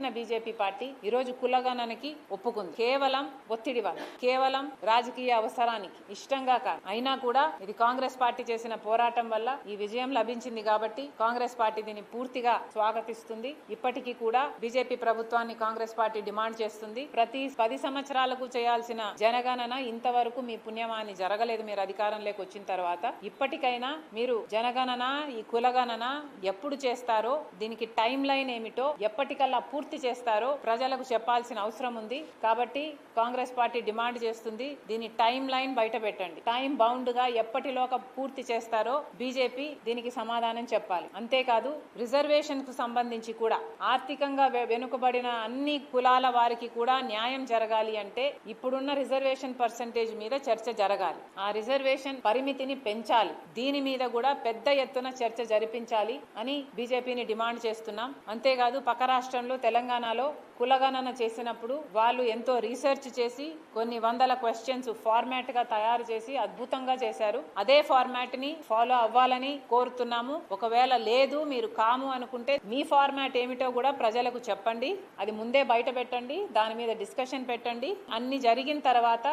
BJP party ఈ రోజు కులగణనకి ఒప్పుకుంది. కేవలం ఒత్తిడి వల్ల, కేవలం రాజకీయ అవసరానికి, ఇష్టంగా కాదు. అయినా కూడా ఇది కాంగ్రెస్ పార్టీ చేసిన పోరాటం వల్ల ఈ విజయం లభించింది కాబట్టి కాంగ్రెస్ పార్టీ దీన్ని పూర్తిగా స్వాగతిస్తుంది. ఇప్పటికీ కూడా బీజేపీ ప్రభుత్వాన్ని కాంగ్రెస్ పార్టీ డిమాండ్ చేస్తుంది. ప్రతి 10 సంవత్సరాలకు చేయాల్సిన జనగణన ఇంతవరకు మీ పుణ్యమాని జరగలేదు. మీరు అధికారంలోకి వచ్చిన తర్వాత ఇప్పటికైనా మీరు జనగణన, ఈ కులగణన ఎప్పుడు చేస్తారో, దీనికి టైం లైన్ ఏమిటో, ఎప్పటికల్లా పూర్తి చేస్తారో ప్రజలకు చెప్పాల్సిన అవసరం ఉంది. కాబట్టి కాంగ్రెస్ పార్టీ డిమాండ్ చేస్తుంది, దీని టైం లైన్ బయట పెట్టండి. టైం బౌండ్ గా ఎప్పటిలోగా పూర్తి చేస్తారో బీజేపీ దీనికి సమాధానం చెప్పాలి. అంతేకాదు రిజర్వేషన్ కు సంబంధించి కూడా ఆర్థికంగా వెనుకబడిన అన్ని కులాల వారికి కూడా న్యాయం జరగాలి అంటే ఇప్పుడున్న రిజర్వేషన్ పర్సెంటేజ్ మీద చర్చ జరగాలి. ఆ రిజర్వేషన్ పరిమితిని పెంచాలి. దీని మీద కూడా పెద్ద ఎత్తున చర్చ జరిపించాలి అని బీజేపీని డిమాండ్ చేస్తున్నాం. అంతేకాదు పక్క రాష్ట్రంలో తెలంగాణలో కులగణన చేసినప్పుడు వాళ్ళు ఎంతో రీసెర్చ్ చేసి కొన్ని వందల క్వశ్చన్స్ ఫార్మాట్ గా తయారు చేసి అద్భుతంగా చేశారు. అదే ఫార్మాట్ ని ఫాలో అవ్వాలని కోరుతున్నాము. ఒకవేళ లేదు, మీరు కాము అనుకుంటే మీ ఫార్మాట్ ఏమిటో కూడా ప్రజలకు చెప్పండి. అది ముందే బయట పెట్టండి. దాని మీద డిస్కషన్ పెట్టండి. అన్ని జరిగిన తర్వాత